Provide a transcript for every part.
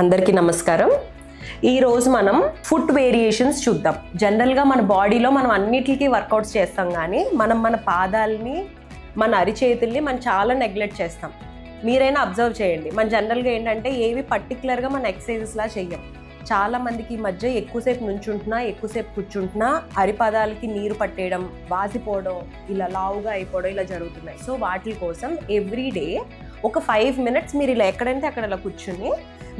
అందరికీ నమస్కారం. ఈ రోజు మనం ఫుట్ వేరియేషన్స్ చూద్దాం. జనరల్గా మన బాడీలో మనం అన్నిటికీ వర్కౌట్స్ చేస్తాం, కానీ మన పాదాలని, మన అరిచేతుల్ని మనం చాలా నెగ్లెక్ట్ చేస్తాం. మీరైనా అబ్జర్వ్ చేయండి. మన జనరల్గా ఏంటంటే ఏవి పర్టికులర్గా మన ఎక్సర్సైజెస్లా చెయ్యం. చాలామందికి ఈ మధ్య ఎక్కువసేపు నుంచుంటున్నా, ఎక్కువసేపు కూర్చుంటున్నా అరిపాదాలకి నీరు పట్టేయడం, వాసిపోవడం, ఇలా లావుగా అయిపోవడం ఇలా జరుగుతున్నాయి. సో వాటి కోసం ఎవ్రీడే ఒక 5 minutes మీరు ఇలా ఎక్కడంటే అక్కడ ఇలా కూర్చుని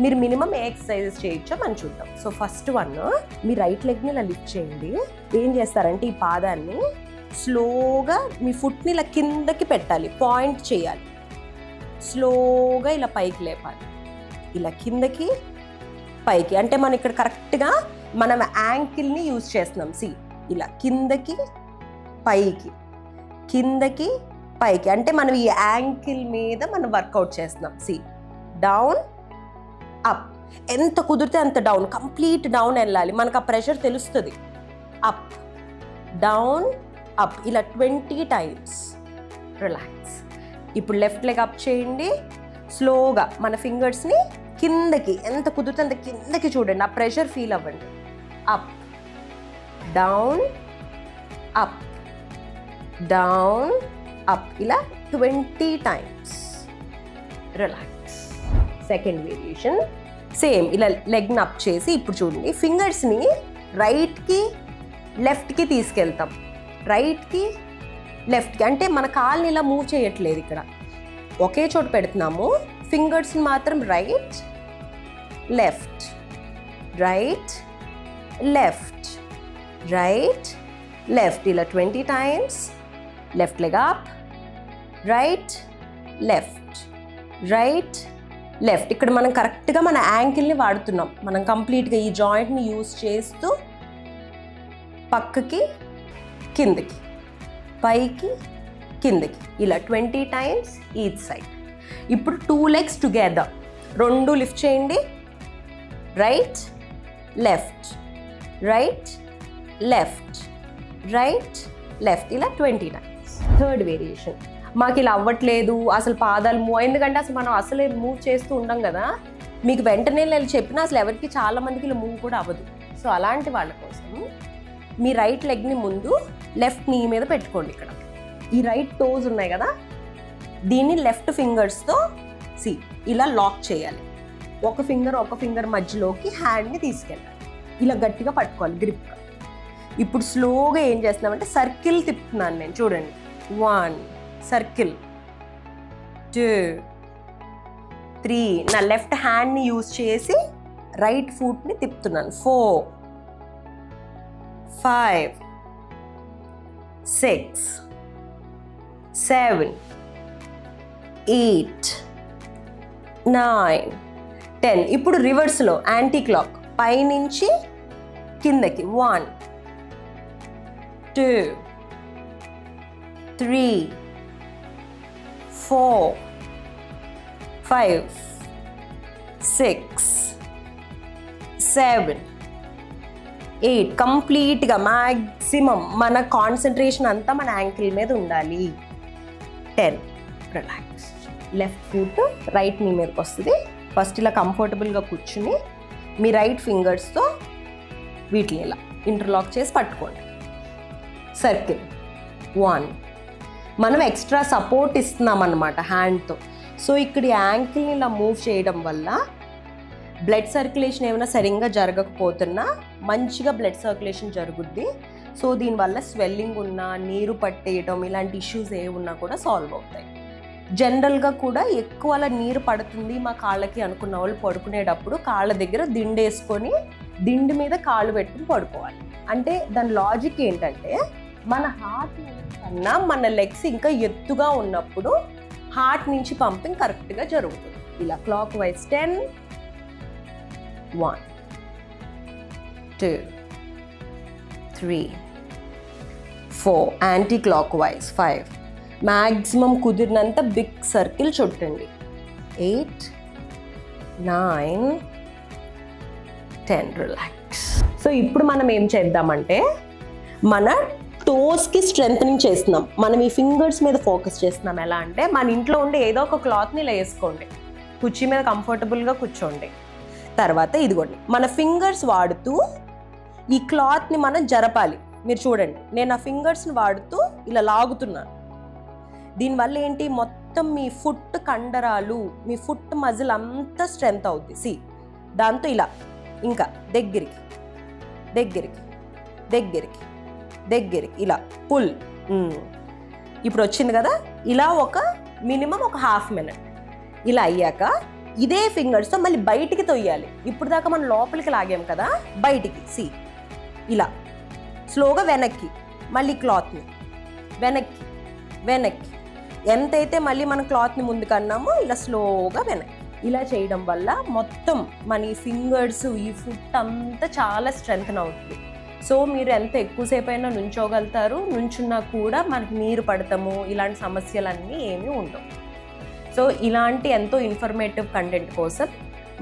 మీరు మినిమం ఏ ఎక్సర్సైజెస్ చేయొచ్చో మనం చూద్దాం. సో ఫస్ట్ వన్, మీ రైట్ లెగ్ని ఇలా లిఫ్ట్ చేయండి. ఏం చేస్తారంటే ఈ పాదాన్ని స్లోగా మీ ఫుట్ని ఇలా కిందకి పెట్టాలి, పాయింట్ చేయాలి. స్లోగా ఇలా పైకి లేపాలి, ఇలా కిందకి పైకి. అంటే మనం ఇక్కడ కరెక్ట్గా మనం యాంకిల్ని యూజ్ చేస్తున్నాం. సి ఇలా కిందకి పైకి, కిందకి పైకి, అంటే మనం ఈ యాంకిల్ మీద మనం వర్కౌట్ చేస్తున్నాం. సి డౌన్ అప్, ఎంత కుదిరితే అంత డౌన్, కంప్లీట్ డౌన్ వెళ్ళాలి. మనకు ఆ ప్రెషర్ తెలుస్తుంది. అప్ డౌన్ అప్, ఇలా 20 times. రిలాక్స్. ఇప్పుడు లెఫ్ట్ లెగ్ అప్ చేయండి. స్లోగా మన ఫింగర్స్ని కిందకి, ఎంత కుదిరితే అంత కిందకి చూడండి, ఆ ప్రెషర్ ఫీల్ అవ్వండి. Up down up down up, ఇలా 20 times. Relax. Second variation same, ఇలా లెగ్ని అప్ చేసి ఇప్పుడు చూడండి ఫింగర్స్ని రైట్కి లెఫ్ట్కి తీసుకెళ్తాం. రైట్కి లెఫ్ట్కి, అంటే మన కాల్ని ఇలా మూవ్ చేయట్లేదు, ఇక్కడ ఒకే చోట పెడుతున్నాము. ఫింగర్స్ని మాత్రం right left, right left, right left, ఇలా 20 times. Left leg up, right left, right left. ఇక్కడ మనం కరెక్ట్గా మన యాంకిల్ని వాడుతున్నాం. మనం కంప్లీట్గా ఈ జాయింట్ని యూజ్ చేస్తూ పక్కకి కిందకి, పైకి కిందకి, ఇలా 20 times ఈచ్ సైడ్. ఇప్పుడు 2 legs టుగెదర్, 2 లిఫ్ట్ చేయండి. Right left, right left, right left, ఇలా 20 times. థర్డ్ వేరియేషన్, మాకు ఇలా అవ్వట్లేదు, అసలు పాదాలు మూవ్, ఎందుకంటే అసలు మనం అసలే మూవ్ చేస్తూ ఉండం కదా. మీకు వెంటనే నేను చెప్పినా అసలు ఎవరికి, చాలా మందికి ఇలా మూవ్ కూడా అవ్వదు. సో అలాంటి వాళ్ళ కోసం మీ రైట్ లెగ్ని ముందు లెఫ్ట్ నీ మీద పెట్టుకోండి. ఇక్కడ ఈ రైట్ టోస్ ఉన్నాయి కదా, దీన్ని లెఫ్ట్ ఫింగర్స్తో ఇలా లాక్ చేయాలి. ఒక ఫింగర్ మధ్యలోకి హ్యాండ్ని తీసుకెళ్ళాలి, ఇలా గట్టిగా పట్టుకోవాలి గ్రిప్గా. ఇప్పుడు స్లోగా ఏం చేస్తున్నామంటే సర్కిల్ తిప్పుతున్నాను నేను, చూడండి. 1 సర్కిల్, 2 3, నా లెఫ్ట్ హ్యాండ్ని యూజ్ చేసి రైట్ ఫుట్ని తిప్పుతున్నాను. 4 5 6 7 8 9 10. ఇప్పుడు రివర్స్లో యాంటీ క్లాక్, పైనుంచి కిందకి. 1 2 3 4 5 6 7 8. కంప్లీట్గా మ్యాక్సిమం మన కాన్సన్ట్రేషన్ అంతా మన యాంకిల్ మీద ఉండాలి. 10. రిలాక్స్. లెఫ్ట్ ఫుట్ రైట్ నీ మీదకి వస్తుంది. ఫస్ట్ ఇలా కంఫర్టబుల్గా కూర్చుని మీ రైట్ ఫింగర్స్తో వీటిని ఇలా ఇంటర్లాక్ చేసి పట్టుకోండి. సర్కిల్ 1. మనం ఎక్స్ట్రా సపోర్ట్ ఇస్తున్నాం అన్నమాట హ్యాండ్తో. సో ఇక్కడ యాంకిల్ని ఇలా మూవ్ చేయడం వల్ల బ్లడ్ సర్క్యులేషన్ ఏమైనా సరిగ్గా జరగకపోతున్నా మంచిగా బ్లడ్ సర్క్యులేషన్ జరుగుద్ది. సో దీనివల్ల స్వెల్లింగ్ ఉన్నా, నీరు పట్టేయటం, ఇలాంటి ఇష్యూస్ ఏ ఉన్నా కూడా సాల్వ్ అవుతాయి. జనరల్గా కూడా ఎక్కువ అలా నీరు పడుతుంది మా కాళ్ళకి అనుకున్న వాళ్ళు పడుకునేటప్పుడు కాళ్ళ దగ్గర దిండు వేసుకొని దిండు మీద కాళ్ళు పెట్టుకుని పడుకోవాలి. అంటే దాని లాజిక్ ఏంటంటే మన హార్ట్ కన్నా మన లెగ్స్ ఇంకా ఎత్తుగా ఉన్నప్పుడు హార్ట్ నుంచి పంపింగ్ కరెక్ట్గా జరుగుతుంది. ఇలా clockwise 10 1 2 3 4, anti clockwise 5. Maximum కుదిరినంత బిగ్ సర్కిల్ చుట్టండి. 8 9 10. రిలాక్స్. సో ఇప్పుడు మనం ఏం చేద్దామంటే మన టోస్కి స్ట్రెంథనింగ్ చేస్తున్నాం. మనం ఈ ఫింగర్స్ మీద ఫోకస్ చేస్తున్నాం. ఎలా అంటే మన ఇంట్లో ఉండే ఏదో ఒక క్లాత్ని ఇలా వేసుకోండి, కుర్చీ మీద కంఫర్టబుల్గా కూర్చోండి. తర్వాత ఇదిగోండి మన ఫింగర్స్ వాడుతూ ఈ క్లాత్ని మనం జరపాలి. మీరు చూడండి, నేను ఆ ఫింగర్స్ని వాడుతూ ఇలా లాగుతున్నాను. దీనివల్ల ఏంటి, మొత్తం మీ ఫుట్ కండరాలు, మీ ఫుట్ మజిల్ అంతా స్ట్రెంగ్త్ అవుద్ది. దాంతో ఇలా ఇంకా దగ్గరికి దగ్గరికి దగ్గరికి దగ్గరికి ఇలా పుల్. ఇప్పుడు వచ్చింది కదా, ఇలా ఒక మినిమం ఒక హాఫ్ మినిట్. ఇలా అయ్యాక ఇదే ఫింగర్స్తో మళ్ళీ బయటికి తొయ్యాలి. ఇప్పుడు దాకా మనం లోపలికి లాగాం కదా, బయటికి ఇలా స్లోగా వెనక్కి, మళ్ళీ క్లాత్ని వెనక్కి వెనక్కి, ఎంతైతే మళ్ళీ మనం క్లాత్ని ముందుకు అన్నామో ఇలా స్లోగా వెనక్కి. ఇలా చేయడం వల్ల మొత్తం మన ఈ ఫింగర్స్, ఈ ఫుట్ అంతా చాలా స్ట్రెంగ్త్ అవుతుంది. సో మీరు ఎంత ఎక్కువసేపు అయినా నుంచోగలుగుతారు. నుంచున్నా కూడా మనకి నీరు పడతాము, ఇలాంటి సమస్యలన్నీ ఏమీ ఉండవు. సో ఇలాంటి ఎంతో ఇన్ఫర్మేటివ్ కంటెంట్ కోసం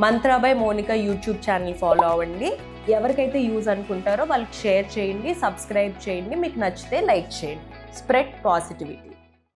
Mantra by Monika YouTube channel follow అవ్వండి. ఎవరికైతే యూజ్ అనుకుంటారో వాళ్ళకి షేర్ చేయండి, సబ్స్క్రైబ్ చేయండి, మీకు నచ్చితే లైక్ చేయండి. Spread positivity.